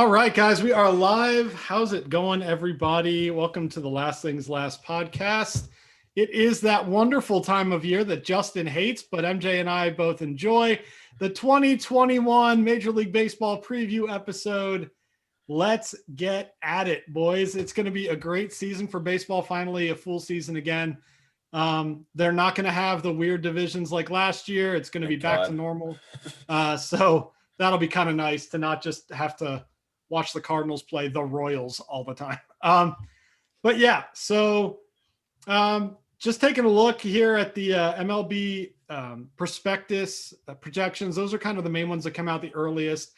All right, guys, we are live. How's it going, everybody? Welcome to the Last Things Last podcast. It is that wonderful time of year that Justin hates, but MJ and I both enjoy. The 2021 Major League Baseball preview episode. Let's get at it, boys. It's going to be a great season for baseball. Finally, a full season again. They're not going to have the weird divisions like last year. It's going to be back to normal. So that'll be kind of nice to not just have to watch the Cardinals play the Royals all the time. But yeah, so just taking a look here at the MLB prospectus projections. Those are kind of the main ones that come out the earliest.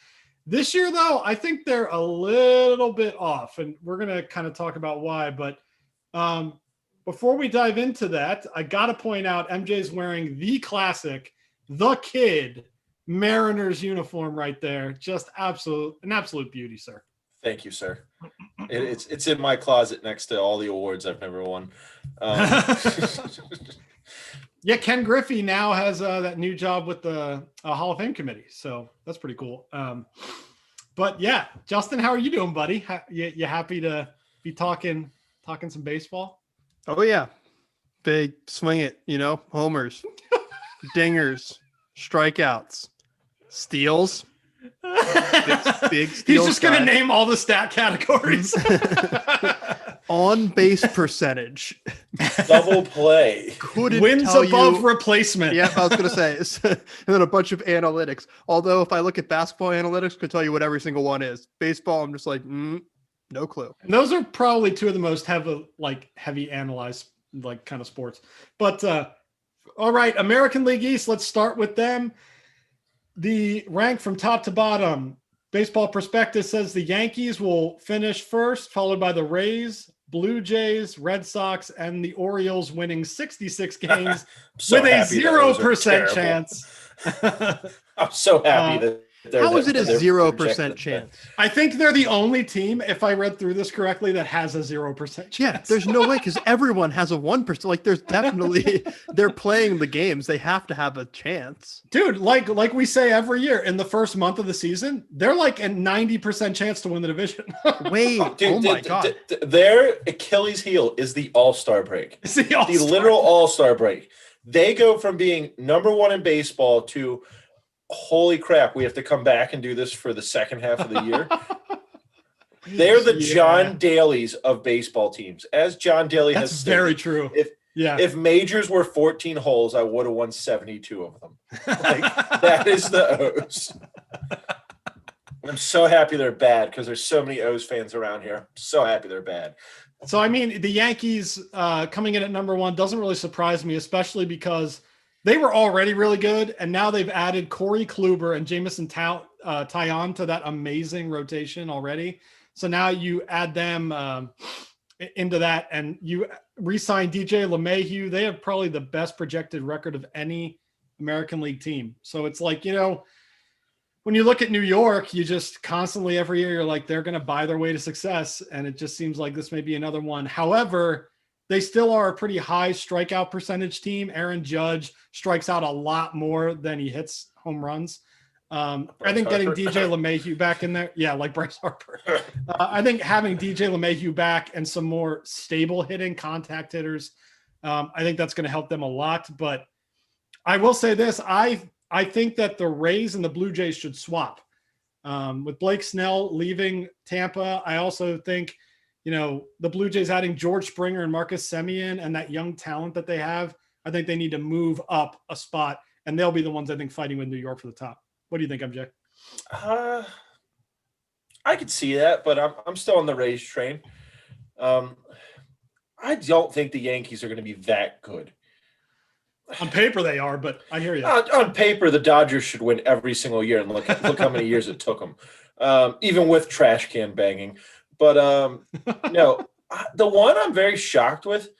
This year, though, I think they're a little bit off, and we're going to kind of talk about why. But before we dive into that, I got to point out MJ's wearing the classic, the Kid Mariners uniform right there. Just an absolute beauty, sir. Thank you, sir. It's in my closet next to all the awards I've never won. Yeah, Ken Griffey now has that new job with the Hall of Fame committee, so that's pretty cool. But yeah, Justin, how are you doing, buddy? You happy to be talking some baseball? Oh yeah, big swing it, homers, dingers, strikeouts, steals. Big steals. He's just going to name all the stat categories. On base percentage, double play, wins above replacement. Yeah, I was going to say, and then a bunch of analytics. Although if I look at basketball analytics, I could tell you what every single one is. Baseball, I'm just like, no clue. And those are probably two of the most heavy analyzed kind of sports. But all right, American League East. Let's start with them. The rank from top to bottom. Baseball Prospectus says the Yankees will finish first, followed by the Rays, Blue Jays, Red Sox, and the Orioles winning 66 games with a 0% chance. I'm so happy that how is it a 0% chance? I think they're the only team, if I read through this correctly, that has a 0% chance. Yeah, there's no way, because everyone has a 1%. Like, there's definitely they're playing the games. They have to have a chance. Dude, like we say every year, in the first month of the season, they're like a 90% chance to win the division. Wait, my God. Their Achilles heel is the All-Star break. It's the literal All-Star break. They go from being number one in baseball to holy crap, we have to come back and do this for the second half of the year. They're the John Daly's of baseball teams. As John Daly has stated, very true. If majors were 14 holes, I would have won 72 of them. That is the O's. I'm so happy they're bad because there's so many O's fans around here. I'm so happy they're bad. So, I mean, the Yankees coming in at number one doesn't really surprise me, especially because they were already really good, and now they've added Corey Kluber and Jamison Taillon to that amazing rotation already. So now you add them into that, and you re-sign DJ LeMahieu. They have probably the best projected record of any American League team. So it's like, when you look at New York, you just constantly every year, you're like, they're going to buy their way to success, and it just seems like this may be another one. However, they still are a pretty high strikeout percentage team. Aaron Judge strikes out a lot more than he hits home runs. I think getting DJ LeMahieu back in there, yeah, like Bryce Harper. I think having DJ LeMahieu back and some more stable hitting contact hitters, I think that's going to help them a lot. But I will say this, I think that the Rays and the Blue Jays should swap. With Blake Snell leaving Tampa, I also think the Blue Jays adding George Springer and Marcus Semien and that young talent that they have, I think they need to move up a spot, and they'll be the ones, I think, fighting with New York for the top. What do you think, MJ? I could see that, but I'm still on the Rays train. I don't think the Yankees are going to be that good. On paper they are, but I hear you. On paper, the Dodgers should win every single year, and look how many years it took them, even with trash can banging. But no, the one I'm very shocked with,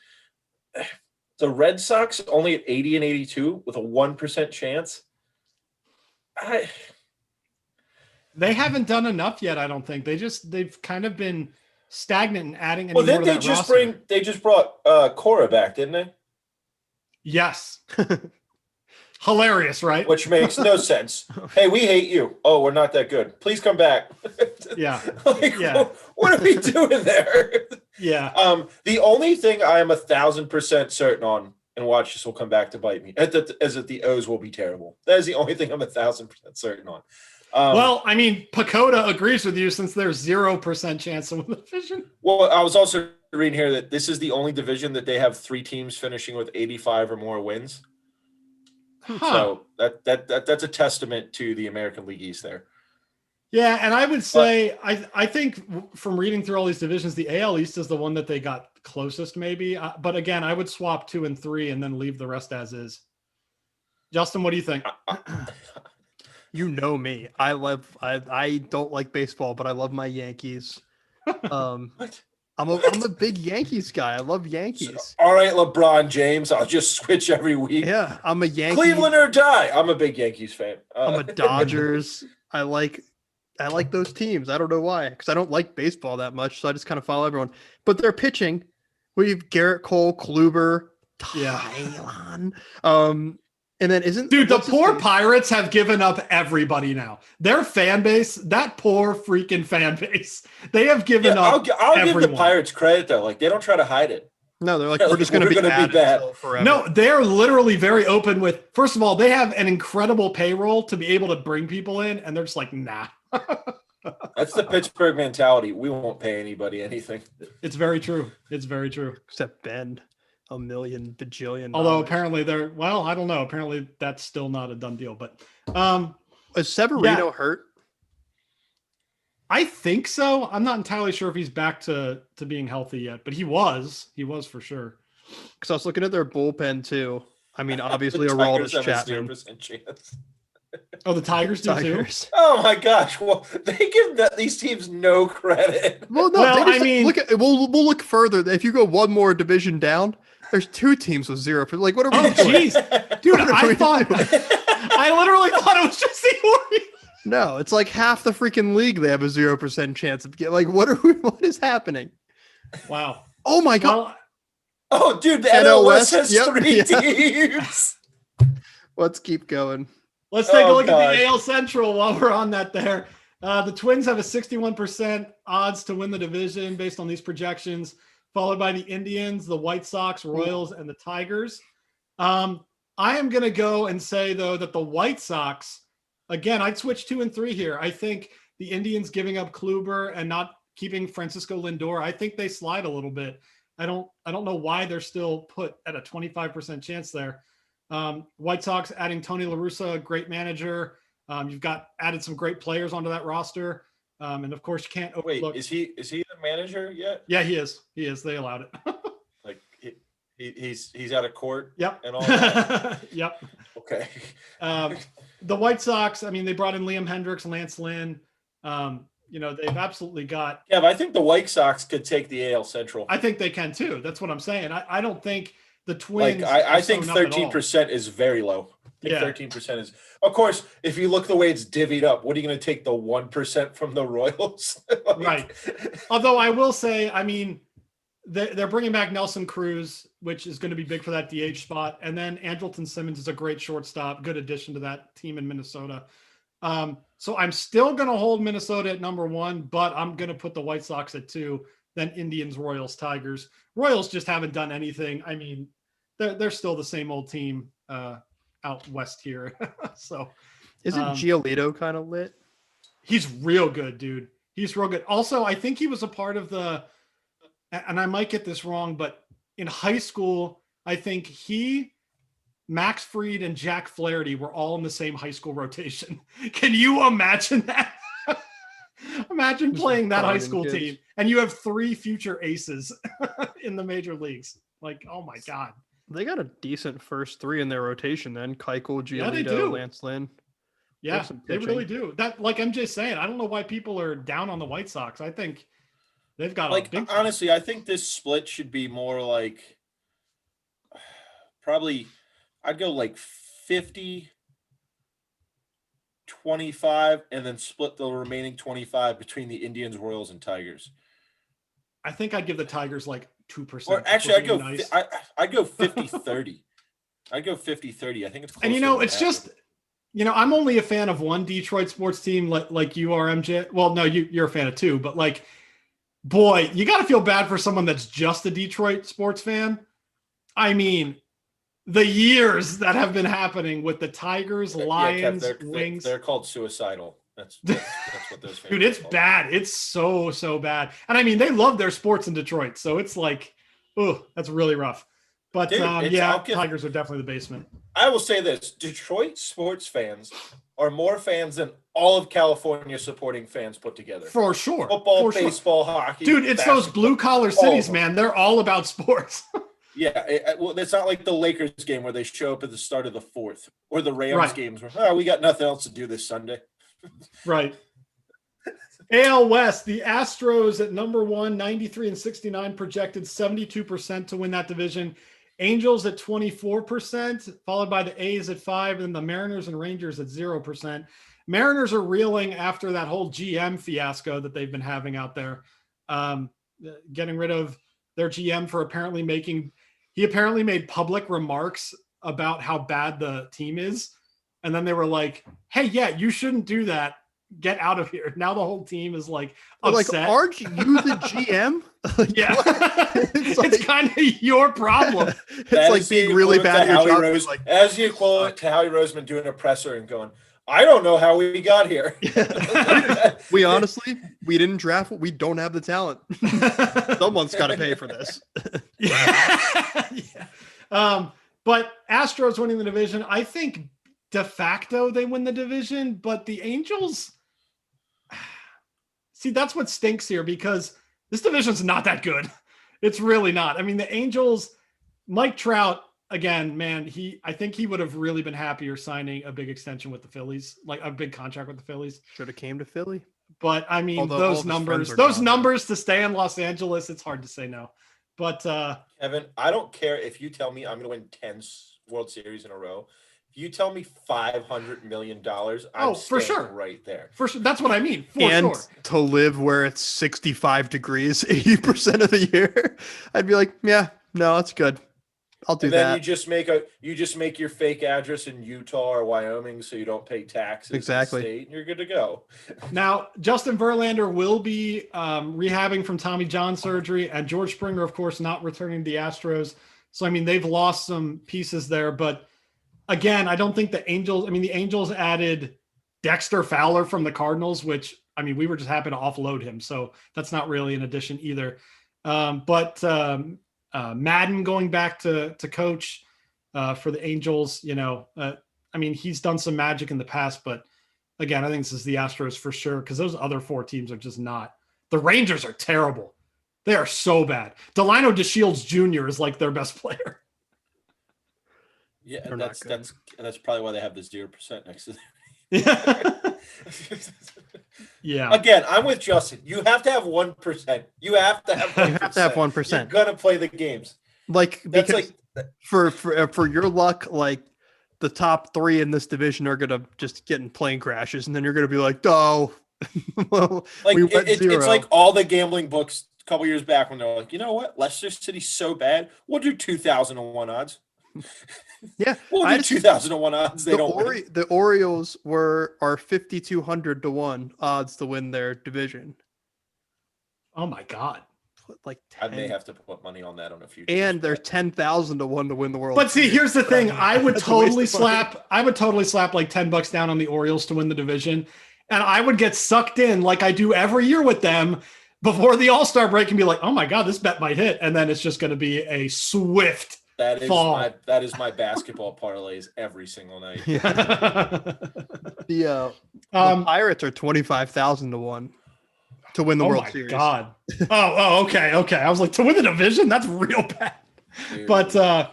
the Red Sox only at 80 and 82 with a 1% chance. They haven't done enough yet, I don't think. They've kind of been stagnant and adding any well, more to that roster. They just brought Cora back, didn't they? Yes. Hilarious, right? Which makes no sense. Hey, we hate you. Oh, we're not that good. Please come back. Yeah. Like, Yeah. what are we doing there? Yeah. The only thing I am 1,000% certain on, and watch this will come back to bite me, is that the O's will be terrible. That is the only thing I'm 1,000% certain on. Well, I mean, Pacoda agrees with you since there's 0% chance to win the division. Well, I was also reading here that this is the only division that they have 3 teams finishing with 85 or more wins. Huh. So that's a testament to the American League East there. Yeah, and I would say I think from reading through all these divisions, the AL East is the one that they got closest, maybe. But again, I would swap 2 and 3 and then leave the rest as is. Justin, what do you think? You know me. I don't like baseball, but I love my Yankees. What? I'm a big Yankees guy. I love Yankees. All right, LeBron James. I'll just switch every week. Yeah, I'm a Yankee. Cleveland or die. I'm a big Yankees fan. I'm a Dodgers. I like those teams. I don't know why, because I don't like baseball that much, so I just kind of follow everyone. But they're pitching. We have Garrett Cole, Kluber, Tylon. And then Dude, the poor Pirates have given up everybody now. Their fan base, that poor freaking fan base, they have given up. I'll give the Pirates credit though. Like they don't try to hide it. No, they're like, we're just going to be bad forever. No, they're literally very open with. First of all, they have an incredible payroll to be able to bring people in, and they're just like, nah. That's the Pittsburgh mentality. We won't pay anybody anything. It's very true. It's very true. Except Ben. $1 million bajillion. Although apparently they're I don't know. Apparently that's still not a done deal. But is Severino hurt? I think so. I'm not entirely sure if he's back to being healthy yet, but he was for sure. Because I was looking at their bullpen too. I mean, obviously Aroldis Chapman. Oh, the Tigers do too. Oh my gosh! Well, they give these teams no credit. Well, no. I mean, we'll look further. If you go one more division down, there's 2 teams with 0. Like, what are we doing? Jeez, dude! I literally thought it was just the Orioles. No, it's like half the freaking league. They have a 0% chance of getting. Like, what is happening? Wow! Oh my god! Oh, dude, the NL West has 3 teams. Let's keep going. Let's take a look at the AL Central while we're on that there. The Twins have a 61% odds to win the division based on these projections, followed by the Indians, the White Sox, Royals, and the Tigers. I am going to go and say, though, that the White Sox, again, I'd switch 2 and 3 here. I think the Indians giving up Kluber and not keeping Francisco Lindor, I think they slide a little bit. I don't know why they're still put at a 25% chance there. White Sox adding Tony La Russa, a great manager. You've got added some great players onto that roster. And of course you can't overlook. Wait, is he the manager yet? Yeah, he is. They allowed it. Like he's out of court. Yep. And all that. Yep. Okay. The White Sox, I mean, they brought in Liam Hendricks, Lance Lynn. They've absolutely got. Yeah, but I think the White Sox could take the AL Central. I think they can too. That's what I'm saying. I don't think the Twins. I think 13% is very low. I think 13% is. Of course, if you look the way it's divvied up, what are you going to take the 1% from the Royals? Right. Although I will say, I mean, they're bringing back Nelson Cruz, which is going to be big for that DH spot, and then Andrelton Simmons is a great shortstop, good addition to that team in Minnesota. So I'm still going to hold Minnesota at number 1, but I'm going to put the White Sox at 2. Then Indians, Royals, Tigers. Royals just haven't done anything. I mean, they're still the same old team out west here. So, isn't Giolito kind of lit? He's real good, dude. He's real good. Also, I think he was a part of and I might get this wrong, but in high school, I think Max Fried and Jack Flaherty were all in the same high school rotation. Can you imagine that? Imagine playing that high school team and you have 3 future aces in the major leagues. Like, oh my God. They got a decent first 3 in their rotation then. Keuchel, Giolito, Lance Lynn. Yeah, they really do. That, like MJ's saying, I don't know why people are down on the White Sox. I think they've got honestly, I think this split should be more like probably I'd go like 50 25 and then split the remaining 25 between the Indians, Royals, and Tigers. I think I'd give the Tigers like 2%. Or actually, I'd go 50-30. I'd go 50-30. I think it's closer. And it's just I'm only a fan of one Detroit sports team, like you are, MJ. Well, no, you're a fan of two, but like, boy, you got to feel bad for someone that's just a Detroit sports fan. I mean, the years that have been happening with the Tigers, Lions, Wings. They're called suicidal. That's what those fans. Dude, it's bad. It's so bad. And I mean, they love their sports in Detroit, so it's like, oh, that's really rough. But Dude, Tigers are definitely the basement. I will say this: Detroit sports fans are more fans than all of California supporting fans put together. For sure. Football, baseball, hockey. Dude, it's those blue collar cities, man. They're all about sports. Yeah, it's not like the Lakers game where they show up at the start of the fourth, or the Rams games where we got nothing else to do this Sunday. Right. AL West, the Astros at number 1, 93-69, projected 72% to win that division. Angels at 24%, followed by the A's at 5%, and the Mariners and Rangers at 0%. Mariners are reeling after that whole GM fiasco that they've been having out there, getting rid of their GM for apparently made public remarks about how bad the team is. And then they were like, hey, yeah, you shouldn't do that. Get out of here. Now the whole team is like upset. Like, aren't you the GM? Yeah. It's kind of your problem. It's like being really bad at your job. Like, as you quote to Howie Roseman doing a presser and going, I don't know how we got here. We honestly, we didn't draft. We don't have the talent. Someone's got to pay for this. But Astros winning the division, I think de facto they win the division, but the Angels, see, that's what stinks here because this division's not that good. It's really not. I mean, the Angels, Mike Trout, again, man, I think he would have really been happier signing a big extension with the Phillies, like a big contract with the Phillies. Should have came to Philly. But I mean, those numbers to stay in Los Angeles, it's hard to say no. But Kevin, I don't care if you tell me I'm going to win 10 World Series in a row. If you tell me $500 million, I'm for sure right there. For sure. That's what I mean. To live where it's 65 degrees 80% of the year, I'd be like, yeah, no, that's good. I'll do that. And then you just make your fake address in Utah or Wyoming so you don't pay taxes. Exactly. In the state, and you're good to go. Now, Justin Verlander will be rehabbing from Tommy John surgery, and George Springer, of course, not returning to the Astros. So, I mean, they've lost some pieces there. But again, I don't think the Angels added Dexter Fowler from the Cardinals, which, I mean, we were just happy to offload him. So that's not really an addition either. Madden going back to coach for the Angels, I mean, he's done some magic in the past, but again, I think this is the Astros for sure because those other four teams are just not. The Rangers are terrible. They are so bad. Delino DeShields Jr. is like their best player. Yeah, that's probably why they have the 0% next to them. Yeah. Again, I'm with Justin. You have to have 1%. You have to have 1%. You have to have 1%. You're gonna play the games. Like, because for your luck, like the top 3 in this division are gonna just get in plane crashes, and then you're gonna be like, oh, well, like it's like all the gambling books a couple years back when they're like, you know what, Leicester City's so bad, we'll do 2001 odds. Yeah, we'll do 2001 odds. The Orioles are 5,200 to 1 odds to win their division. Oh my God! Like 10. I may have to put money on that on a future. And they're 10,000 to 1 to win the World. But see, here's the thing: I would totally slap like $10 down on the Orioles to win the division, and I would get sucked in like I do every year with them before the All-Star break and be like, "Oh my God, this bet might hit," and then it's just going to be a swift. That is my basketball parlays every single night. Yeah. The Pirates are 25,000 to 1 to win the World Series. God. Okay. I was like, to win the division, that's real bad. Dude. But so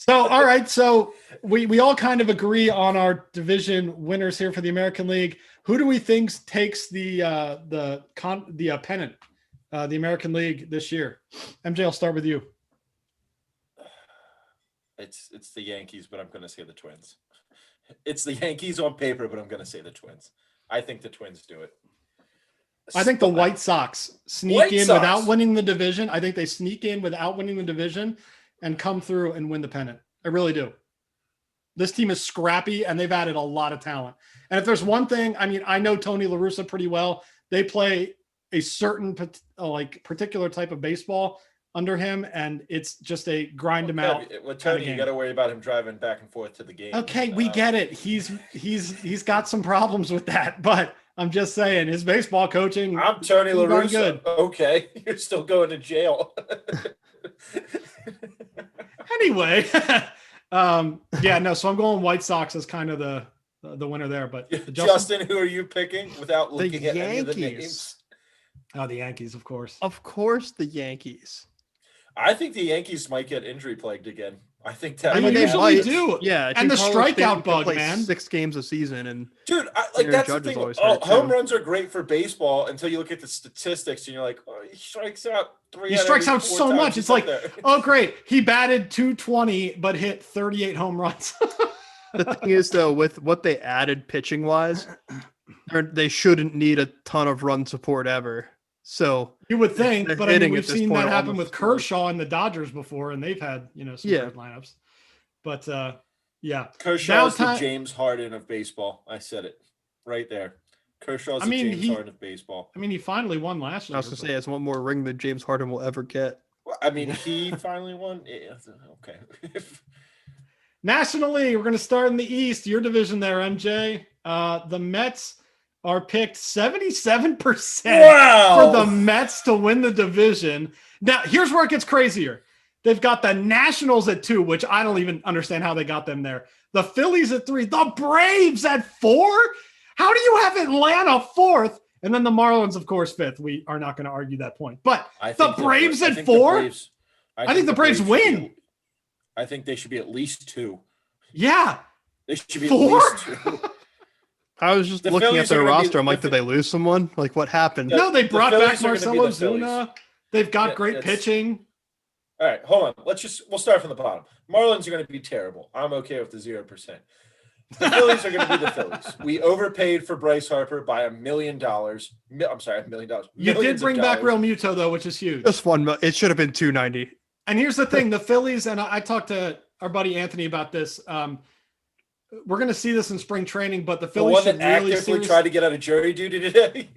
all right, so we all kind of agree on our division winners here for the American League. Who do we think takes the pennant, the American League this year? MJ, I'll start with you. It's the Yankees, but I'm going to say the Twins. It's the Yankees on paper, but I'm going to say the Twins. I think the Twins do it. I think the White Sox sneak in without winning the division. I think they sneak in without winning the division and come through and win the pennant. I really do. This team is scrappy, and they've added a lot of talent. And if there's one thing, I mean, I know Tony La Russa pretty well. They play a certain particular type of baseball under him, and it's just a grind him out. With Tony, you got to worry about him driving back and forth to the game. Okay, we get it. He's got some problems with that, but I'm just saying his baseball coaching. I'm Tony La Russa. Good. Okay, you're still going to jail. Anyway, yeah, no. So I'm going White Sox as kind of the winner there. But Justin, who are you picking without looking at any of the names? Oh, the Yankees, of course. Of course, the Yankees. I think the Yankees might get injury plagued again. I think that. I mean, they usually do. Yeah, and the strikeout bug, man. 6 games a season, and dude, that's the thing. Home runs are great for baseball until you look at the statistics and you're like, oh, he strikes out 3. He strikes out so much. It's like, oh, great, he batted .220 but hit 38 home runs. The thing is, though, with what they added pitching wise, they shouldn't need a ton of run support ever. So you would think, but I mean, we've seen that happen with Kershaw and the Dodgers before, and they've had, some great lineups. But yeah, Kershaw's the James Harden of baseball. I said it right there. Kershaw's the James Harden of baseball. I mean, he finally won last year. I was gonna say, has one more ring than James Harden will ever get. Well, I mean, he finally won. Yeah, okay. Nationally, we're going to start in the East. Your division there, MJ. The Mets are picked 77% for the Mets to win the division. Now, here's where it gets crazier. They've got the Nationals at 2, which I don't even understand how they got them there. The Phillies at 3, the Braves at 4. How do you have Atlanta 4th? And then the Marlins, of course, 5th. We are not going to argue that point. But the Braves at 4? I think the Braves win. I think they should be at least 2. Yeah. They should be 4? at least 2. I was just looking at their roster. I'm like, did they lose someone? Like, what happened? No, they brought back Marcell Ozuna. They've got great pitching. All right, hold on. We'll start from the bottom. Marlins are going to be terrible. I'm okay with the 0%. The Phillies are going to be the Phillies. We overpaid for Bryce Harper by $1 million. I'm sorry, $1 million. You did bring back Real Muto, though, which is huge. Just $1 million. It should have been $290. And here's the thing. The Phillies, and I talked to our buddy Anthony about this. We're going to see this in spring training, but the Phillies should really actively try to get out of jury duty today.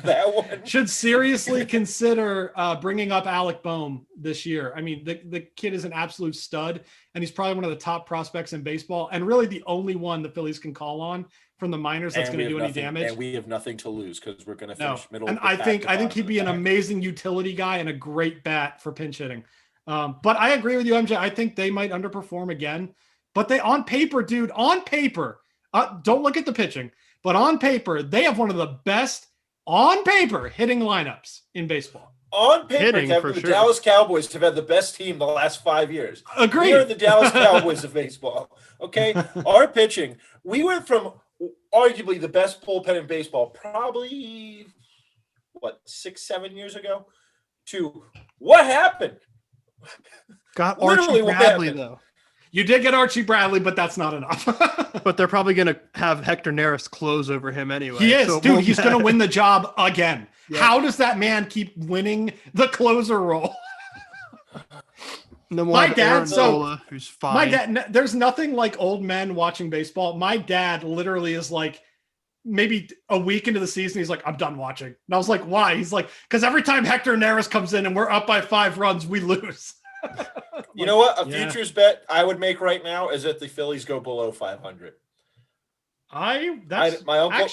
That one should seriously consider bringing up Alec Boehm this year. I mean, the kid is an absolute stud, and he's probably one of the top prospects in baseball, and really the only one the Phillies can call on from the minors that's going to do any damage. And we have nothing to lose because we're going to finish middle. And I think he'd be an amazing utility guy and a great bat for pinch hitting. But I agree with you, MJ. I think they might underperform again. But they, on paper, dude, don't look at the pitching, but on paper, they have one of the best on paper hitting lineups in baseball. On paper, the Dallas Cowboys have had the best team the last 5 years. Agreed. We are the Dallas Cowboys of baseball. Okay, our pitching. We went from arguably the best bullpen in baseball, probably 6-7 years ago, to what happened? Got Archie Bradley though. You did get Archie Bradley, but that's not enough. But they're probably going to have Hector Neris close over him anyway. He is, so dude. He's going to win the job again. Yeah. How does that man keep winning the closer role? My dad, who's fine. My dad, there's nothing like old men watching baseball. My dad literally is like, maybe a week into the season, he's like, I'm done watching. And I was like, why? He's like, because every time Hector Neris comes in and we're up by 5 runs, we lose. You know what? A futures bet I would make right now is that the Phillies go below 500. My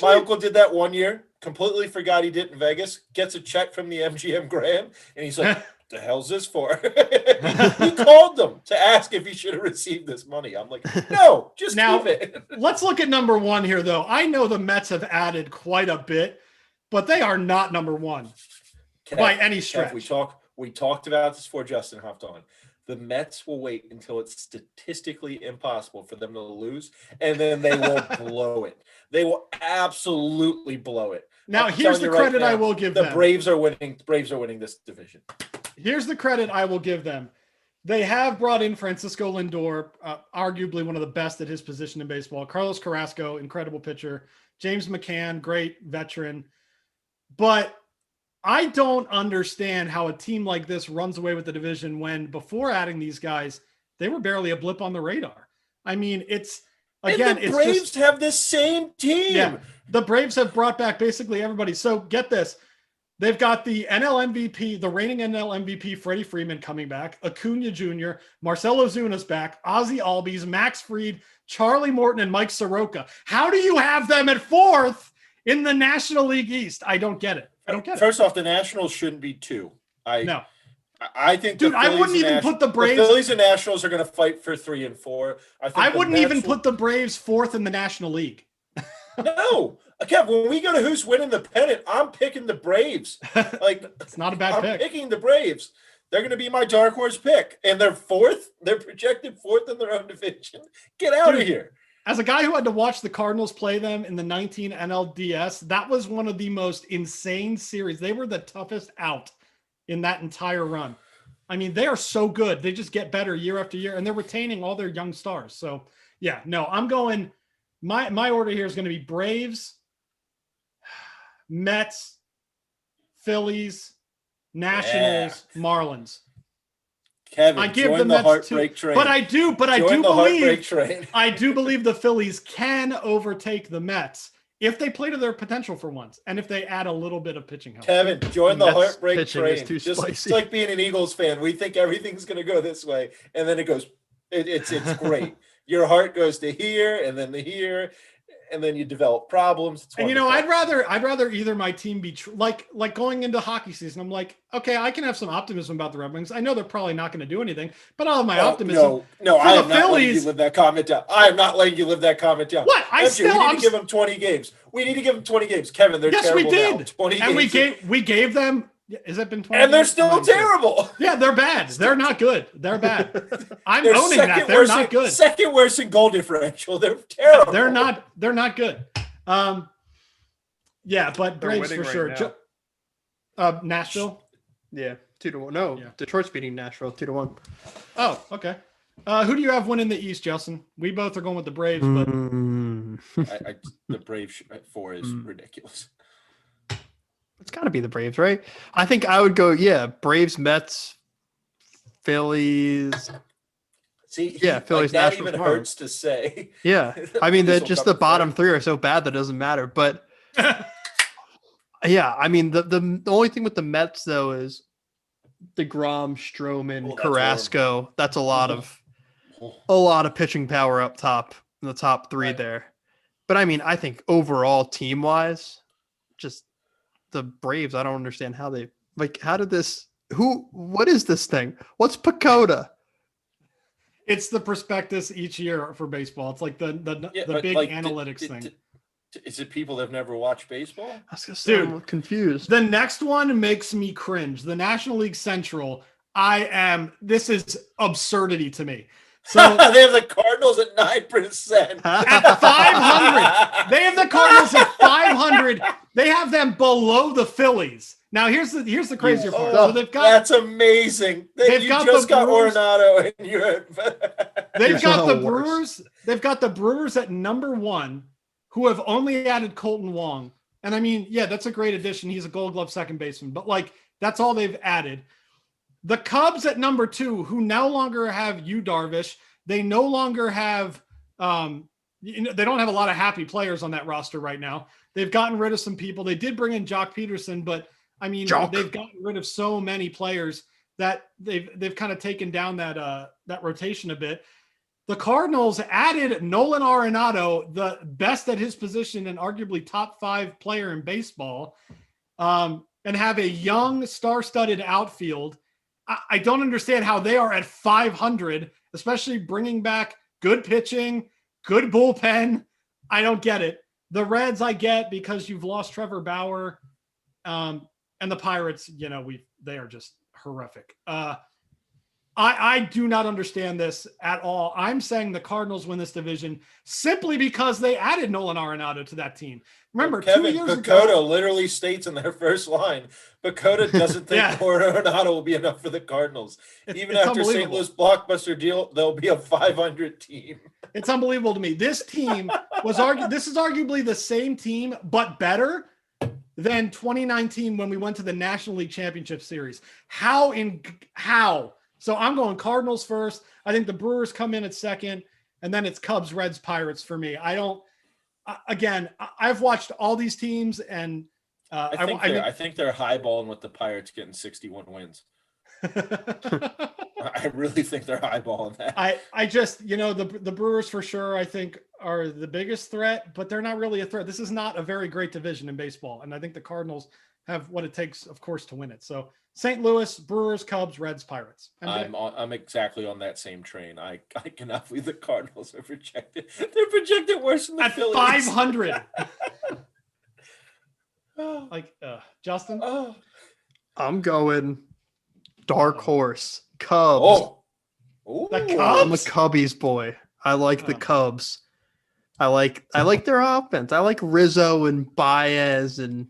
uncle did that one year. Completely forgot he did in Vegas. Gets a check from the MGM Grand, and he's like, "The hell's this for?" He called them to ask if he should have received this money. I'm like, "No, just keep it." Let's look at number 1 here, though. I know the Mets have added quite a bit, but they are not number 1 by any stretch. We talked about this before Justin hopped on. The Mets will wait until it's statistically impossible for them to lose, and then they will blow it. They will absolutely blow it. Now, here's the credit I will give them. The Braves are winning. Braves are winning this division. Here's the credit I will give them. They have brought in Francisco Lindor, arguably one of the best at his position in baseball. Carlos Carrasco, incredible pitcher. James McCann, great veteran. But I don't understand how a team like this runs away with the division when before adding these guys, they were barely a blip on the radar. I mean, it's again, and the Braves have this same team. Yeah, the Braves have brought back basically everybody. So get this. They've got the NL MVP, the reigning NL MVP, Freddie Freeman coming back, Acuna Jr., Marcell Ozuna's back, Ozzie Albies, Max Fried, Charlie Morton, and Mike Soroka. How do you have them at 4th in the National League East? I don't get it. First off, the Nationals shouldn't be 2. No. I think, dude, I wouldn't even put the Braves. The Phillies and Nationals are going to fight for 3 and 4. I wouldn't even put the Braves 4th in the National League. No. Kev, when we go to who's winning the pennant, I'm picking the Braves. Like, it's not a bad pick. I'm picking the Braves. They're going to be my dark horse pick, and they're 4th. They're projected 4th in their own division. Get out of here. As a guy who had to watch the Cardinals play them in the 19 NLDS, that was one of the most insane series. They were the toughest out in that entire run. I mean, they are so good. They just get better year after year, and they're retaining all their young stars. So, yeah, no, I'm going. My order here is going to be Braves, Mets, Phillies, Nationals, Marlins. Kevin, I give join the the Mets heartbreak train. But I do believe the Phillies can overtake the Mets if they play to their potential for once, and if they add a little bit of pitching help. Kevin, join the heartbreak train. It's like being an Eagles fan. We think everything's going to go this way, and then it goes. It's great. Your heart goes to here, and then to here, and then you develop problems. And I'd rather either my team be like going into hockey season. I'm like, okay, I can have some optimism about the Red Wings. I know they're probably not going to do anything, but I'll have my optimism. No, I am not letting you live that comment down. I am not letting you live that comment down. What? We need to give them 20 games. We need to give them 20 games, Kevin. They're terrible. Yes, we did. 20 and games. we gave them. Has it been 20? And they're still terrible. Yeah, they're bad. They're not good. They're bad. I'm owning that. They're not good. Second worst in goal differential. They're terrible. They're not good. Yeah, but Braves for sure. Nashville. Yeah, 2-1. No, yeah. Detroit's beating Nashville 2-1. Oh, okay. Who do you have winning the East, Justin? We both are going with the Braves, but the Braves at 4 is ridiculous. It's got to be the Braves, right? I think I would go, Braves, Mets, Phillies. See, Phillies, that Nationals, even Marlins. Hurts to say. Yeah, I mean, the bottom 3 are so bad that doesn't matter. But yeah, I mean, the only thing with the Mets though is DeGrom, Stroman, Carrasco. Horrible. That's a lot of pitching power up top in the top 3 there. But I mean, I think overall team wise, just the Braves. I don't understand how they how did this? What is this thing? What's PECOTA? It's the prospectus each year for baseball. It's like the big analytics thing. Is it people that have never watched baseball? I was gonna say, I'm confused. The next one makes me cringe. The National League Central. This is absurdity to me. So they have the Cardinals at 9%. At 500. They have the Cardinals at 500. They have them below the Phillies. Now here's the crazier part. So that's amazing. You just got Arenado in Europe. They've got the Brewers. They've got the Brewers at number 1, who have only added Colton Wong. And I mean, yeah, that's a great addition. He's a Gold Glove second baseman, but that's all they've added. The Cubs at number 2, who no longer have Yu Darvish. They no longer have, they don't have a lot of happy players on that roster right now. They've gotten rid of some people. They did bring in Jock Peterson, but I mean, they've gotten rid of so many players that they've kind of taken down that rotation a bit. The Cardinals added Nolan Arenado, the best at his position and arguably top 5 player in baseball, and have a young star-studded outfield. I don't understand how they are at 500, especially bringing back good pitching, good bullpen. I don't get it. The Reds I get because you've lost Trevor Bauer, and the Pirates, they are just horrific. I do not understand this at all. I'm saying the Cardinals win this division simply because they added Nolan Arenado to that team. Remember, Kevin, 2 years PECOTA ago, literally states in their first line, PECOTA doesn't think Arenado will be enough for the Cardinals. Even after St. Louis blockbuster deal, they'll be a 500 team. It's unbelievable to me. This team this is arguably the same team, but better than 2019 when we went to the National League Championship Series. How? So I'm going Cardinals first. I think the Brewers come in at second, and then it's Cubs, Reds, Pirates for me. I've watched all these teams, and I think they're highballing with the Pirates getting 61 wins. I really think they're eyeballing that. I just, the Brewers for sure, I think, are the biggest threat, but they're not really a threat. This is not a very great division in baseball. And I think the Cardinals have what it takes, of course, to win it. So St. Louis, Brewers, Cubs, Reds, Pirates. I'm exactly on that same train. I cannot believe the Cardinals are projected. They're projected worse than the Phillies. 500. Justin? I'm going dark horse. Cubs. The Cubs? I'm a Cubbies boy. I like the Cubs. I like their offense. I like Rizzo and Baez and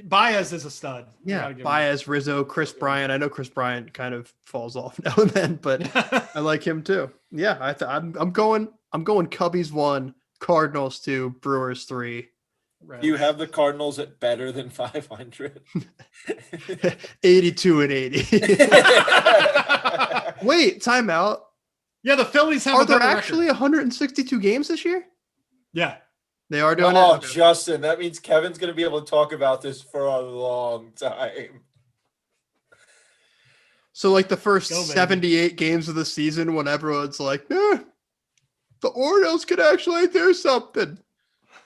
Baez is a stud. Yeah, Baez, Rizzo, Chris Bryant. I know Chris Bryant kind of falls off now and then, but I like him too. Yeah, I'm going Cubbies 1, Cardinals 2, Brewers 3. Do you have the Cardinals at better than 500? 82 and 80. Wait, timeout. Yeah, the Phillies have. Are there actually 162 games this year? Yeah, they are doing it. Oh, Justin, that means Kevin's going to be able to talk about this for a long time. So, like the first 78 games of the season, when everyone's like, the Orioles could actually do something.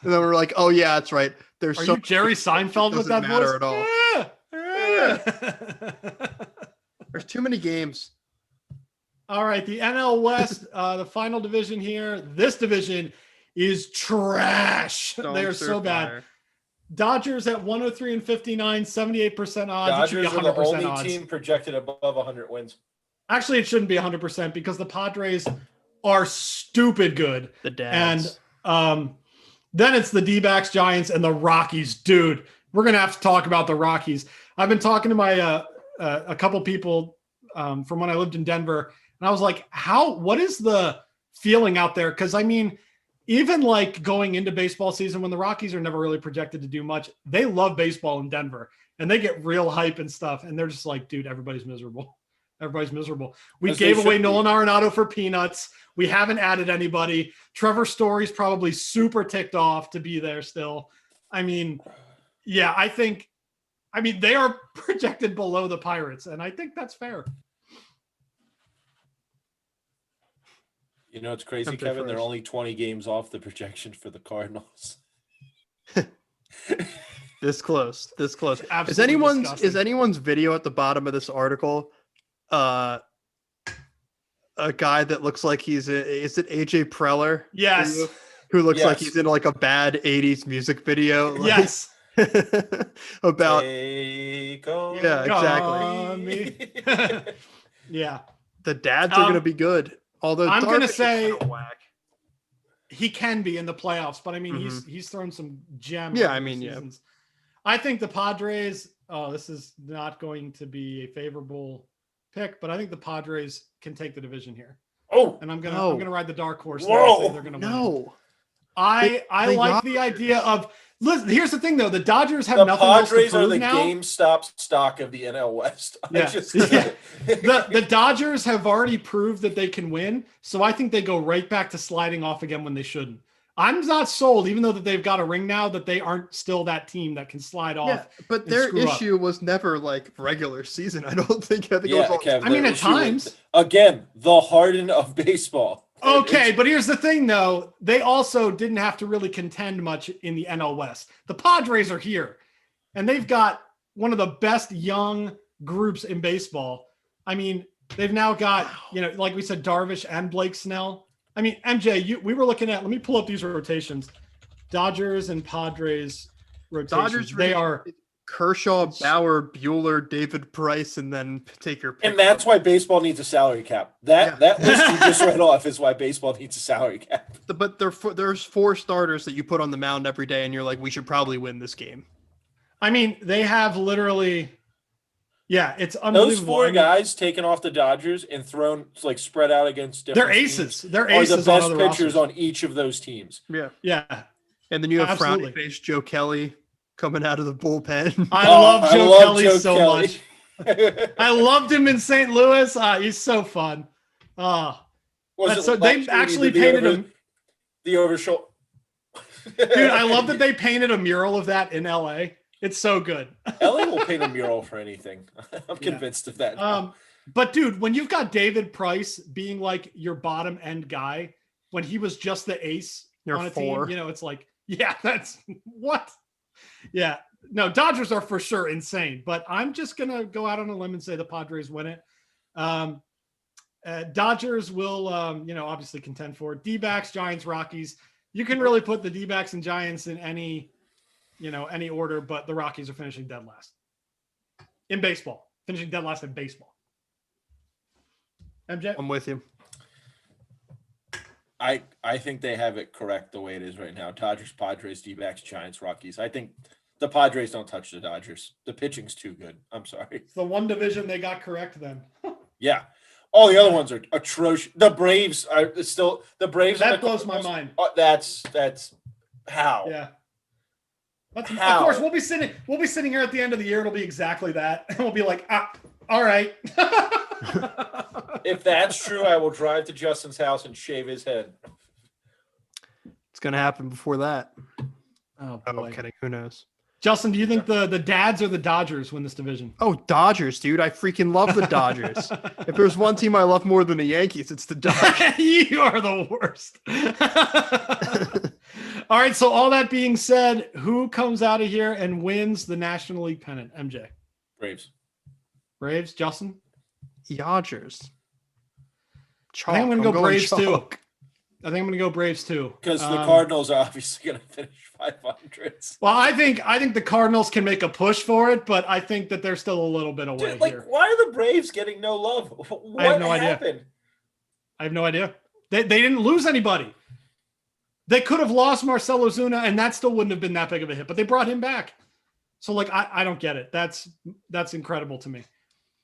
And then we're like, oh, yeah, that's right. Are you Jerry Seinfeld with that voice? At all. There's too many games. All right, the NL West, the final division here. This division is trash. They're so bad. Dodgers at 103 and 59, 78% odds. Dodgers are the only team projected above 100 wins. Actually, it shouldn't be 100% because the Padres are stupid good. The Dads. And then it's the D-backs, Giants, and the Rockies. Dude, we're going to have to talk about the Rockies. I've been talking to my a couple people from when I lived in Denver, and I was like, what is the feeling out there? Because, I mean, even like going into baseball season when the Rockies are never really projected to do much, they love baseball in Denver, and they get real hype and stuff, and they're just like, dude, everybody's miserable. Everybody's miserable. We gave away Nolan Arenado for peanuts. We haven't added anybody. Trevor Story's probably super ticked off to be there still. I mean, yeah, they are projected below the Pirates, and I think that's fair. You know, it's crazy, Kevin. They're only 20 games off the projection for the Cardinals. This close. Absolutely is anyone's video at the bottom of this article a guy that looks like is it AJ Preller? Yes. Who looks like he's in like a bad 80s music video? Like, yes. About Take exactly. Yeah. The Dads are going to be good. Although I'm going to Darvish say is kind of whack. He can be in the playoffs, but I mean, he's thrown some gems. Yeah, I mean, seasons. I think the Padres. Oh, this is not going to be a favorable pick, but I think the Padres can take the division here. Oh, and I'm gonna ride the dark horse. Whoa, they're gonna win. No, I like the idea of. Listen, here's the thing, though. The Dodgers have nothing else to prove now. The GameStop stock of the NL West. The Dodgers have already proved that they can win, so I think they go right back to sliding off again when they shouldn't. I'm not sold, even though that they've got a ring now, that they aren't still that team that can slide off. Yeah, but their issue was never like regular season. I think it was all. Kev, I mean, at times. Again, the Harden of baseball. Okay, but here's the thing, though. They also didn't have to really contend much in the NL West. The Padres are here, and they've got one of the best young groups in baseball. I mean, they've now got, like we said, Darvish and Blake Snell. I mean, MJ, we were looking at, let me pull up these rotations. Dodgers and Padres rotations. They are Kershaw, Bauer, Bueller, David Price, and then take your pick. And that's why baseball needs a salary cap. That list you just read off is why baseball needs a salary cap. But there's 4 starters that you put on the mound every day, and you're like, we should probably win this game. I mean, they have literally, it's unbelievable. Those 4 guys taken off the Dodgers and thrown like spread out against different They're aces. Teams They're aces. Are the best pitchers on each of those teams. Yeah. And then you have frowny face Joe Kelly coming out of the bullpen. I love Joe Kelly so much. I loved him in St. Louis. He's so fun. So they actually painted him. The overshoulder. Dude, I love that they painted a mural of that in LA. It's so good. LA will paint a mural for anything. I'm convinced of that. But dude, when you've got David Price being like your bottom end guy, when he was just the ace on a team, it's like, yeah, that's what? Yeah. No, Dodgers are for sure insane, but I'm just going to go out on a limb and say the Padres win it. Dodgers will, obviously contend for it. D-backs, Giants, Rockies. You can really put the D-backs and Giants in any order, but the Rockies are finishing dead last in baseball. Finishing dead last in baseball. MJ? I'm with you. I think they have it correct the way it is right now. Dodgers, Padres, D-backs, Giants, Rockies. I think the Padres don't touch the Dodgers. The pitching's too good. I'm sorry. It's the one division they got correct then. Yeah. All the other ones are atrocious. The Braves are still the Braves. That blows my mind. That's how. Yeah. Of course, we'll be sitting here at the end of the year. It'll be exactly that, and we'll be like, all right. If that's true, I will drive to Justin's house and shave his head. It's gonna happen before that. Oh, I'm kidding. Who knows? Justin, do you think the Dads or the Dodgers win this division? Oh, Dodgers, dude. I freaking love the Dodgers. If there's one team I love more than the Yankees, it's the Dodgers. You are the worst. All right, so all that being said, who comes out of here and wins the National League pennant? MJ? Braves, Justin? Dodgers. I think I'm going to go Braves too. I think I'm going to go Braves too. Because the Cardinals are obviously going to finish 500. Well, I think the Cardinals can make a push for it, but I think that they're still a little bit away. Dude, here. Why are the Braves getting no love? What I have no happened? idea. I have no idea. They didn't lose anybody. They could have lost Marcell Ozuna, and that still wouldn't have been that big of a hit, but they brought him back. So, I don't get it. That's incredible to me.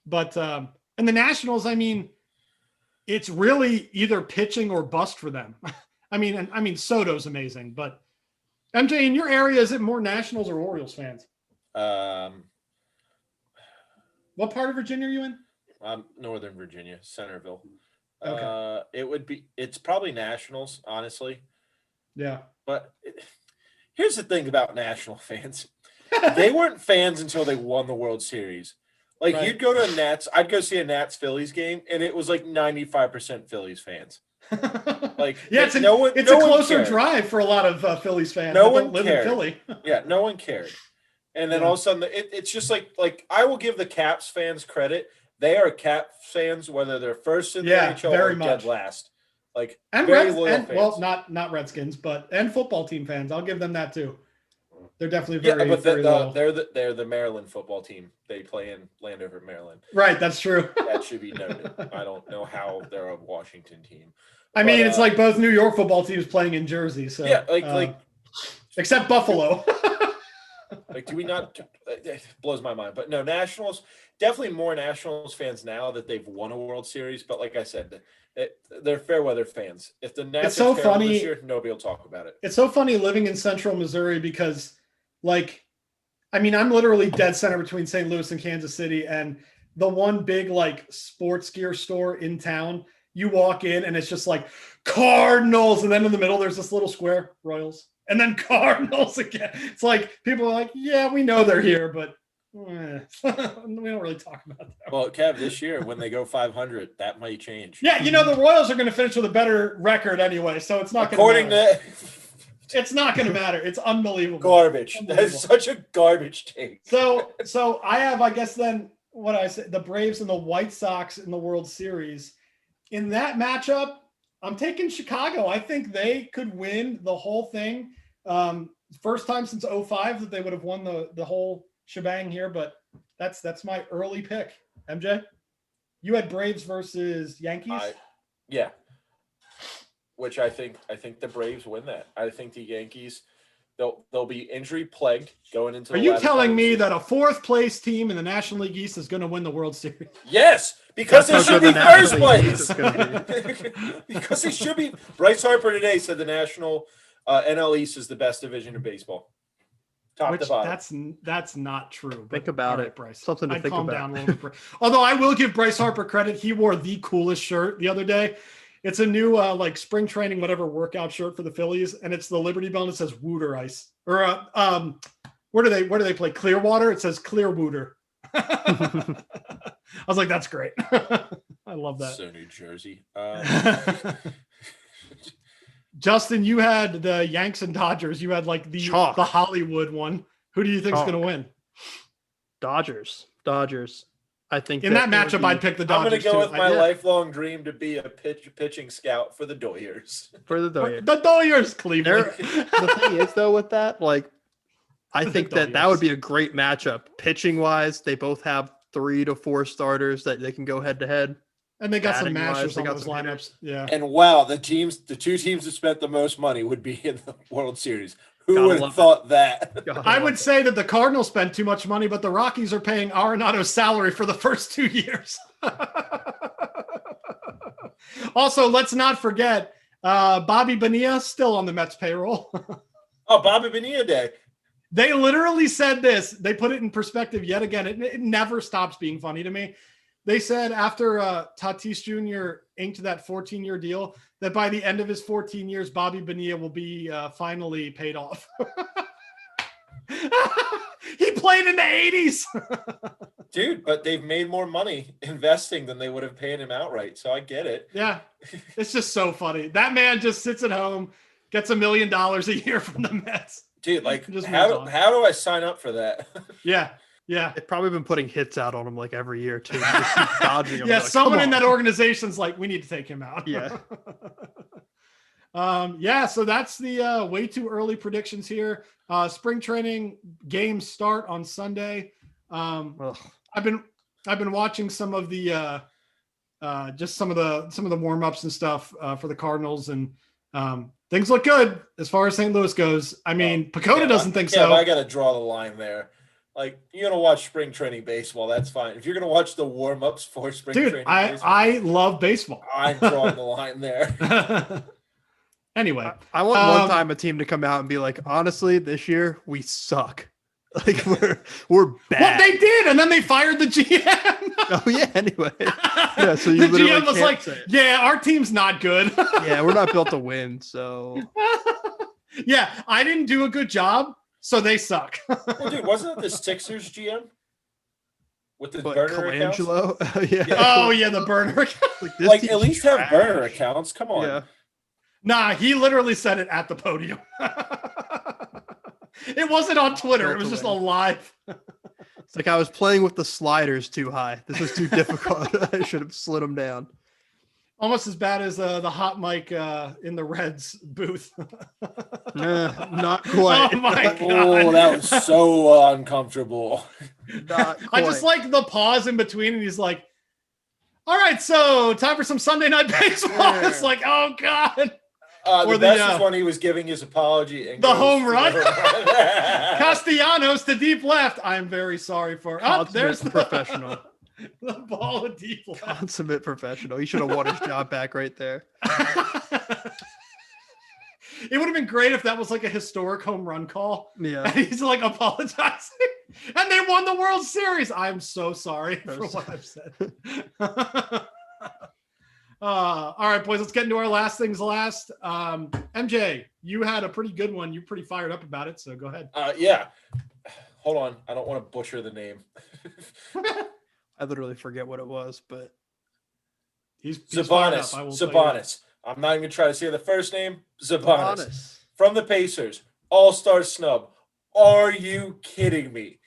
But and the Nationals, I mean, it's really either pitching or bust for them. I mean, Soto's amazing, but MJ, in your area, is it more Nationals or Orioles fans? What part of Virginia are you in? Northern Virginia, Centerville. Okay. It's probably Nationals, honestly. Yeah. But here's the thing about National fans. They weren't fans until they won the World Series. Like, right. You'd go to I'd go see a Nats Phillies game, and it was like 95% Phillies fans. Like, yeah, it's a closer drive for a lot of Phillies fans. No one live cared. In Philly. Yeah, no one cared. And then all of a sudden, it's just like I will give the Caps fans credit. They are Caps fans, whether they're first in the NHL or dead last. Like, and very loyal fans. Well, not Redskins, and football team fans. I'll give them that too. They're definitely very. Yeah, but very loyal. they're the Maryland football team. They play in Landover, Maryland. Right, that's true. That should be noted. I don't know how they're a Washington team. I mean, it's like both New York football teams playing in Jersey. So yeah, like except Buffalo. Like, do we not? It blows my mind. But no, Nationals, definitely more Nationals fans now that they've won a World Series. But like I said, they're fair weather fans. If the Nats so funny this year, nobody will talk about it. It's so funny living in Central Missouri because, like, I mean, I'm literally dead center between St. Louis and Kansas City, and the one big like sports gear store in town. You walk in and it's just like Cardinals, and then in the middle there's this little square Royals. And then Cardinals again. It's like people are like, yeah, we know they're here, but we don't really talk about that. Well, Kev, this year when they go 500, that might change. Yeah, the Royals are going to finish with a better record anyway, so it's not going to matter. It's not going to matter. It's unbelievable. Garbage. That is such a garbage take. So I have, I guess, then what I said, the Braves and the White Sox in the World Series. In that matchup, I'm taking Chicago. I think they could win the whole thing. First time since 2005 that they would have won the whole shebang here, but that's my early pick. MJ, you had Braves versus Yankees. Yeah, which I think the Braves win that. I think the Yankees they'll be injury plagued going into. Are you telling me that a fourth place team in the National League East is going to win the World Series? Yes. Because they should be first place. Because they should be. Bryce Harper today said the National NL East is the best division in baseball. Top to bottom. That's not true. Think about it, Bryce. Something to think calm about. Down a little bit. Although I will give Bryce Harper credit. He wore the coolest shirt the other day. It's a new like spring training, whatever workout shirt for the Phillies, and it's the Liberty Bell and it says Wooter Ice. Or where do they play? Clearwater? It says Clearwater. I was like, that's great. I love that. So New Jersey. Justin, you had the Yanks and Dodgers. You had like the Hollywood one. Who do you think is going to win? Dodgers. I think in that matchup, I'd pick the Dodgers. I'm going to go with my lifelong dream to be a pitching scout for the Doyers. For the Doyers. The Doyers, Cleveland. The thing is, though, with that, like, I think that would be a great matchup. Pitching wise, they both have 3 to 4 starters that they can go head to head. And they got some mashers on those lineups. Yeah. And wow, the 2 teams that spent the most money would be in the World Series. Who would have thought that? I would say that the Cardinals spent too much money, but the Rockies are paying Arenado's salary for the first 2 years. Also, let's not forget Bobby Bonilla still on the Mets payroll. Oh, Bobby Bonilla Day. They literally said this. They put it in perspective yet again. It never stops being funny to me. They said after Tatis Jr. inked that 14-year deal that by the end of his 14 years, Bobby Bonilla will be finally paid off. He played in the 80s. Dude, but they've made more money investing than they would have paid him outright. So I get it. Yeah, it's just so funny. That man just sits at home, gets $1 million a year from the Mets. Dude, like, how do I sign up for that? Yeah. They've probably been putting hits out on him like every year too. Just keep dodging him. Yeah, like, someone in that organization's like, we need to take him out. Yeah. So that's the way too early predictions here. Spring training games start on Sunday. I've been watching some of the just some of the warm-ups and stuff for the Cardinals, and things look good as far as St. Louis goes. I mean, Pacoda doesn't think so. I got to draw the line there. Like, you're going to watch spring training baseball, that's fine. If you're going to watch the warm-ups for spring training baseball. I love baseball. I'm drawing the line there. Anyway. I want one time a team to come out and be like, honestly, this year, we suck. Like, we're bad. Well, they did, and then they fired the GM. Oh, yeah, anyway. Yeah, so you the GM was like, yeah, our team's not good. Yeah, we're not built to win, so. Yeah, I didn't do a good job. So they suck. Well, dude, wasn't it the Sixers GM with the burner accounts? Yeah. Oh yeah, the burner. Like at least have burner accounts. Come on. Yeah. Nah, he literally said it at the podium. It wasn't on Twitter. It was just a live. It's like I was playing with the sliders too high. This was too difficult. I should have slid them down. Almost as bad as the hot mic in the Reds booth. Not quite. Oh my God. Oh, that was so uncomfortable. Not quite. I just like the pause in between, and he's like, "All right, so time for some Sunday night baseball." Yeah. It's like, oh God. The best is when he was giving his apology. And the home run. Castellanos to deep left. I'm very sorry for. There's the professional. The ball of deep left. Consummate professional. He should have won his job back right there. It would have been great if that was like a historic home run call. Yeah. And he's like apologizing. And they won the World Series. I'm so sorry for what I've said. All right, boys, let's get into our last things last. MJ, you had a pretty good one. You're pretty fired up about it, so go ahead. Yeah. Hold on. I don't want to butcher the name. I literally forget what it was, but he's Sabonis. I'm not even going to try to say the first name. Sabonis. From the Pacers. All-star snub. Are you kidding me?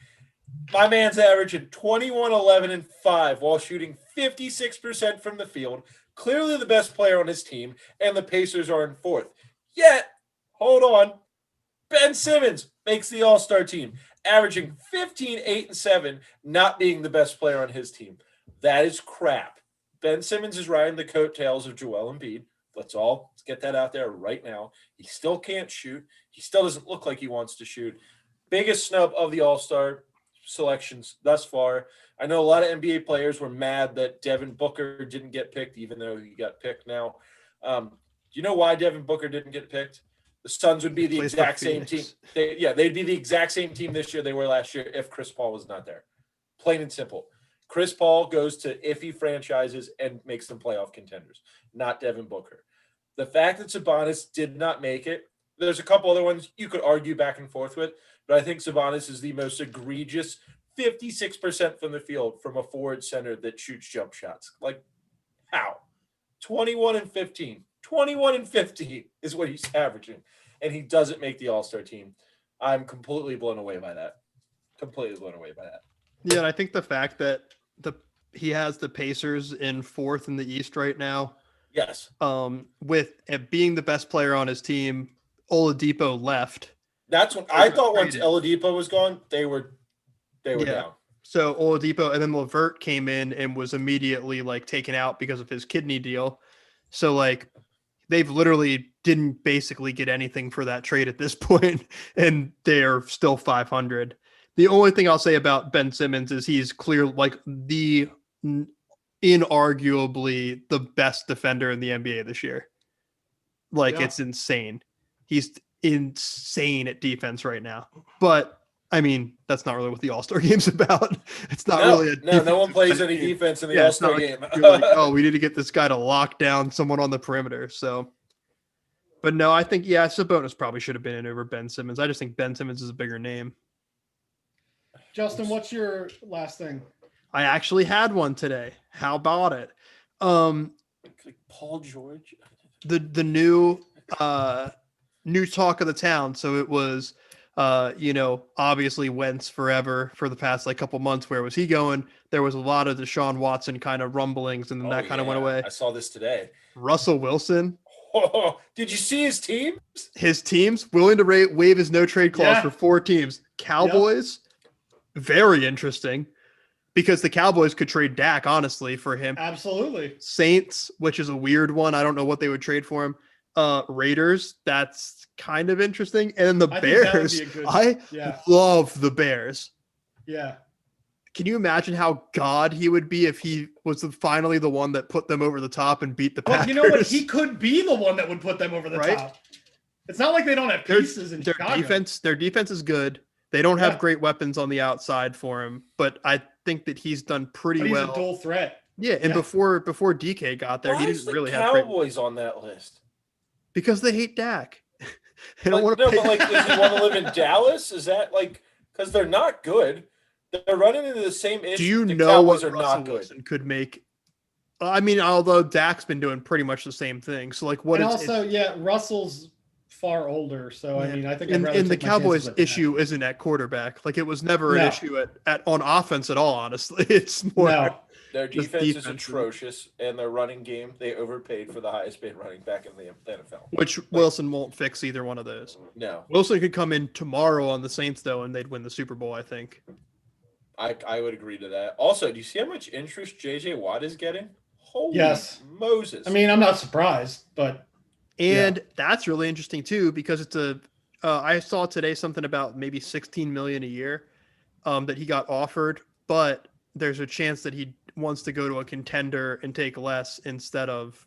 My man's averaging 21, 11, and 5 while shooting 56% from the field. Clearly the best player on his team, and the Pacers are in 4th. Yet, hold on, Ben Simmons makes the All-Star team, averaging 15, 8, and 7, not being the best player on his team. That is crap. Ben Simmons is riding the coattails of Joel Embiid. Let's get that out there right now. He still can't shoot. He still doesn't look like he wants to shoot. Biggest snub of the All-Star selections thus far. I know a lot of NBA players were mad that Devin Booker didn't get picked, even though he got picked now. Do you know why Devin Booker didn't get picked? The Suns would be the exact same team. They'd be the exact same team this year they were last year if Chris Paul was not there. Plain and simple. Chris Paul goes to iffy franchises and makes them playoff contenders, not Devin Booker. The fact that Sabonis did not make it, there's a couple other ones you could argue back and forth with, but I think Sabonis is the most egregious 56% from the field from a forward center that shoots jump shots. Like, how? 21 and 15. 21 and 15 is what he's averaging, and he doesn't make the All-Star team. I'm completely blown away by that. Completely blown away by that. Yeah, and I think the fact that he has the Pacers in 4th in the East right now. Yes. With being the best player on his team, Oladipo left. That's what I thought. Once Oladipo was gone, they were down. So Oladipo, and then LeVert came in and was immediately like taken out because of his kidney deal. So like they've literally didn't basically get anything for that trade at this point, and they're still 500. The only thing I'll say about Ben Simmons is he's clear, like the inarguably the best defender in the NBA this year. Like it's insane. He's insane at defense right now. But I mean, that's not really what the All-Star game's about. It's not really no one plays any defense in the All-Star game. Like, oh, we need to get this guy to lock down someone on the perimeter. So, but no, I think Sabonis probably should have been in over Ben Simmons. I just think Ben Simmons is a bigger name. Justin, what's your last thing? I actually had one today. How about it? Like Paul George. The new talk of the town. So it was obviously Wentz forever for the past like couple months. Where was he going? There was a lot of Deshaun Watson kind of rumblings, and then that kind of went away. I saw this today. Russell Wilson. Oh, did you see his team? His teams willing to waive his no trade clause for 4 teams. Cowboys. Yep. Very interesting, because the Cowboys could trade Dak, honestly, for him. Absolutely. Saints, which is a weird one. I don't know what they would trade for him. Raiders, that's kind of interesting. And then the Bears. I love the Bears. Yeah. Can you imagine how God he would be if he was finally the one that put them over the top and beat the Packers? You know what? He could be the one that would put them over the top. It's not like they don't have pieces in Chicago. Their defense is good. They don't have great weapons on the outside for him, but I think that he's done pretty well. He's a dual threat. Yeah, and before DK got there, he didn't really have Cowboys on that list because they hate Dak. They don't want to. No, but like, does he want to live in Dallas? Is that like because they're not good? They're running into the same issue. Do you know what Russell Wilson could make? I mean, although Dak's been doing pretty much the same thing. So like, Russell's far older, so I mean, I think. And the Cowboys' issue isn't at quarterback. Like it was never an issue at on offense at all. Honestly, it's more. Their defense is atrocious, and their running game, they overpaid for the highest paid running back in the NFL. Which Wilson won't fix either one of those. No. Wilson could come in tomorrow on the Saints, though, and they'd win the Super Bowl, I think. I would agree to that. Also, do you see how much interest J.J. Watt is getting? Holy Moses. I mean, I'm not surprised, but. And that's really interesting, too, because it's I saw today something about maybe $16 million a year that he got offered, but there's a chance that he wants to go to a contender and take less instead of.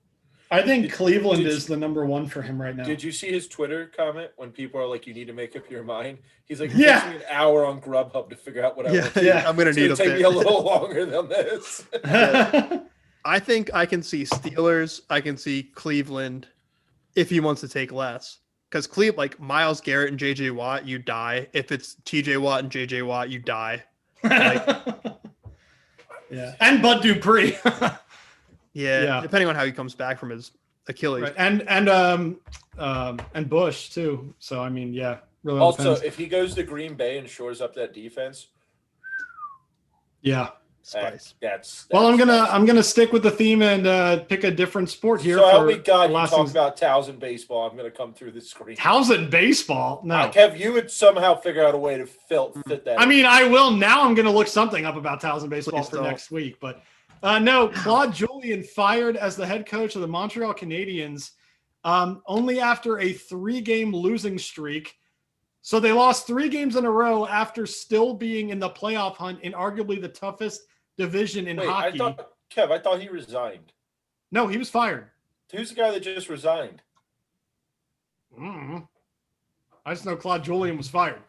I think Cleveland is the number one for him right now. Did you see his Twitter comment when people are like, "You need to make up your mind"? He's like, "It takes me an hour on Grubhub to figure out what I want to do. I'm going to need take me a little longer than this." I think I can see Steelers. I can see Cleveland if he wants to take less. Because Cleveland, like Myles Garrett and J.J. Watt, you die. If it's T.J. Watt and J.J. Watt, you die. Yeah, and Bud Dupree. yeah, depending on how he comes back from his Achilles, right. And Bush too. So I mean, really. Also, depends. if he goes to Green Bay and shores up that defense, spice. That's well, I'm gonna stick with the theme and pick a different sport here. So help me God, you talk about Towson baseball. I'm gonna come through the screen. Towson baseball? No, Kev, you would somehow figure out a way to fit that. I mean, I will now. I'm gonna look something up about Towson baseball for next week. But no, Claude Julien fired as the head coach of the Montreal Canadiens only after a 3-game losing streak. So they lost 3 games in a row after still being in the playoff hunt in arguably the toughest division in hockey. I thought he resigned. No, he was fired. Who's the guy that just resigned? I just know Claude Julien was fired.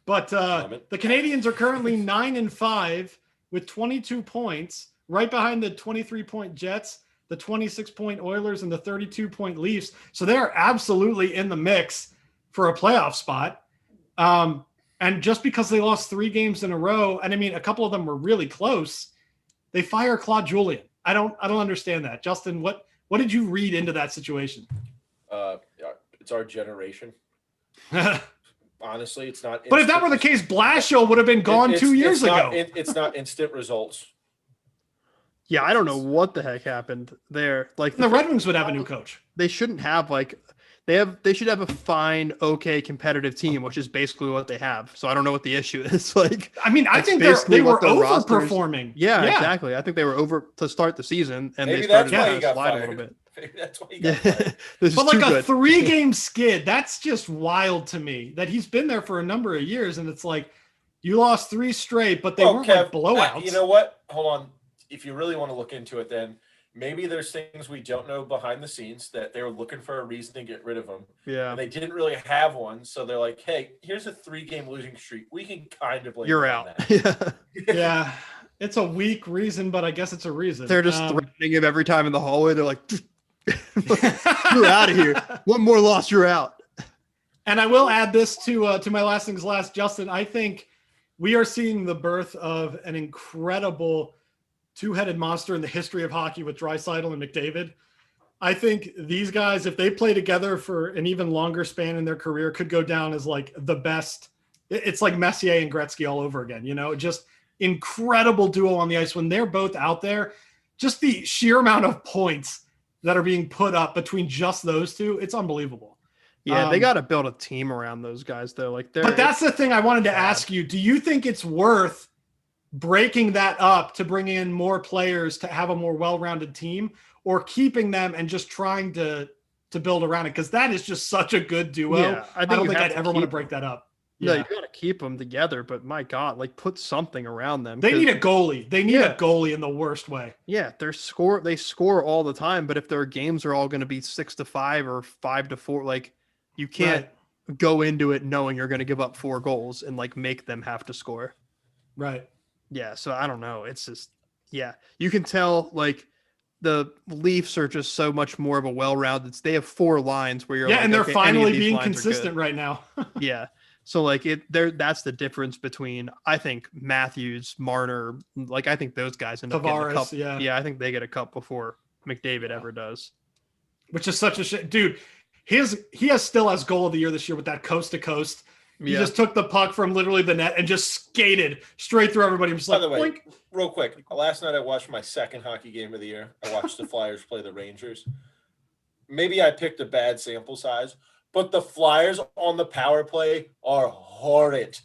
But the Canadians are currently 9-5. with 22 points, right behind the 23-point Jets, the 26-point Oilers, and the 32-point Leafs. So they're absolutely in the mix for a playoff spot. And just because they lost 3 games in a row, and I mean, a couple of them were really close, they fire Claude Julien. I don't understand that. Justin, what did you read into that situation? It's our generation. Honestly, it's not. But if that were the case, Blashill would have been gone 2 years ago. It's not instant results. Yeah, I don't know what the heck happened there. Like the Red Wings would have a new coach. They shouldn't have they should have a fine, okay, competitive team, which is basically what they have. So I don't know what the issue is. Like, I mean, I think they were overperforming. Yeah, exactly. I think they were over to start the season, and maybe they started to slide a little bit. Maybe that's why he got fired. But like a 3-game skid, that's just wild to me. That he's been there for a number of years, and it's like you lost 3 straight, but they weren't like blowouts. You know what? Hold on. If you really want to look into it, then maybe there's things we don't know behind the scenes that they were looking for a reason to get rid of him. Yeah. And they didn't really have one. So they're like, hey, here's a 3-game losing streak. We can kind of blame You're out. Yeah. Yeah. It's a weak reason, but I guess it's a reason. They're just threatening him every time in the hallway. They're like, you're out of here. One more loss, you're out. And I will add this to my last things last, Justin. I think we are seeing the birth of an incredible 2-headed monster in the history of hockey with Draisaitl and McDavid. I think these guys, if they play together for an even longer span in their career, could go down as like the best. It's like Messier and Gretzky all over again, just incredible duo on the ice when they're both out there. Just the sheer amount of points that are being put up between just those two, it's unbelievable. Yeah, they got to build a team around those guys, though. But that's the thing I wanted to ask you. Do you think it's worth breaking that up to bring in more players to have a more well-rounded team, or keeping them and just trying to build around it? Because that is just such a good duo. Yeah, I don't think I'd ever want to break that up. Yeah, you got to keep them together, but my God, like put something around them. They need a goalie. They need a goalie in the worst way. Yeah, they score all the time, but if their games are all going to be 6-5 or 5-4, like you can't go into it knowing you're going to give up 4 goals and like make them have to score. Right. Yeah, so I don't know. It's just, you can tell like the Leafs are just so much more of a well-rounded. They have 4 lines where you're and they're finally being consistent right now. Yeah. So like that's the difference between, I think, Matthews, Marner, like I think those guys end up getting a cup. Yeah, I think they get a cup before McDavid ever does. Which is such a shit. Dude, he has still has goal of the year this year with that coast to coast. He just took the puck from literally the net and just skated straight through everybody. By the way, real quick, last night I watched my second hockey game of the year. I watched the Flyers play the Rangers. Maybe I picked a bad sample size, but the Flyers on the power play are horrid.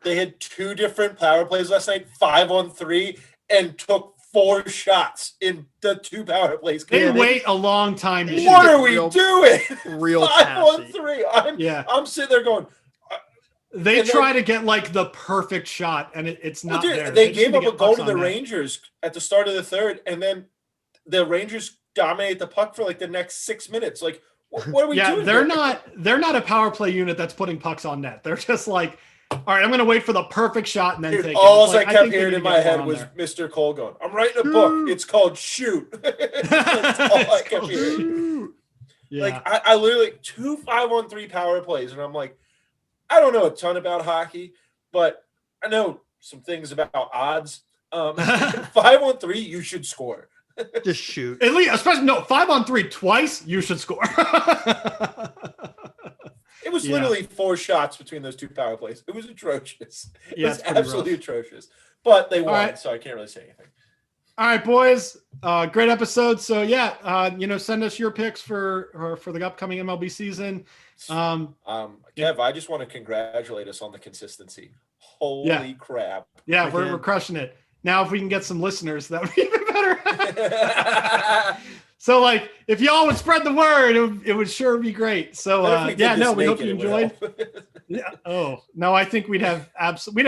They had 2 different power plays last night, 5-on-3, and took 4 shots in the 2 power plays. They wait a long time. What are we doing? Real 5-on-3. I'm sitting there going. They try to get like the perfect shot, and it's not there. They gave up a goal to the Rangers at the start of the third, and then the Rangers dominate the puck for like the next 6 minutes. Like, what are we doing? They're not a power play unit that's putting pucks on net. They're just like, all right, I'm going to wait for the perfect shot and then take it. All I kept hearing in my head was Mr. Cole going, I'm writing a book. It's called Shoot. That's all I kept hearing. Yeah. Like, I literally 2 5-on-3 power plays, and I'm like, I don't know a ton about hockey, but I know some things about odds. 5-on-3, you should score. Just shoot. At least, especially 5-on-3 twice, you should score. It was literally 4 shots between those 2 power plays. It was atrocious. It was absolutely atrocious. But they won, so I can't really say anything. All right, boys. Great episode. So send us your picks for the upcoming MLB season. Kev, I just want to congratulate us on the consistency. Holy crap. Yeah, we're crushing it. Now, if we can get some listeners, that would be even better. So, like, if y'all would spread the word, it would sure be great. So, we hope you enjoyed. Yeah. Oh no, I think we'd have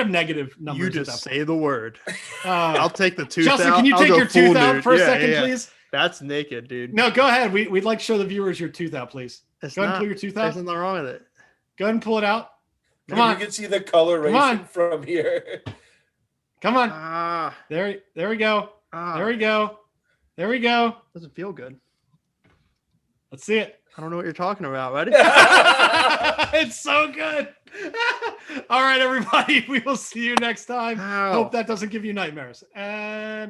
negative numbers. You just say the word. I'll take the tooth Justin, out. can you take your tooth out for a second, please? That's naked, dude. No, go ahead. We'd like to show the viewers your tooth out, please. Go ahead and pull your tooth out. There's nothing wrong with it. Go ahead and pull it out. Come on. You can see the coloration from here. Come on. Ah, There we go. ah. There we go. There we go. Doesn't feel good. Let's see it. I don't know what you're talking about. Ready? It's so good. All right, everybody. We will see you next time. Ow. Hope that doesn't give you nightmares. And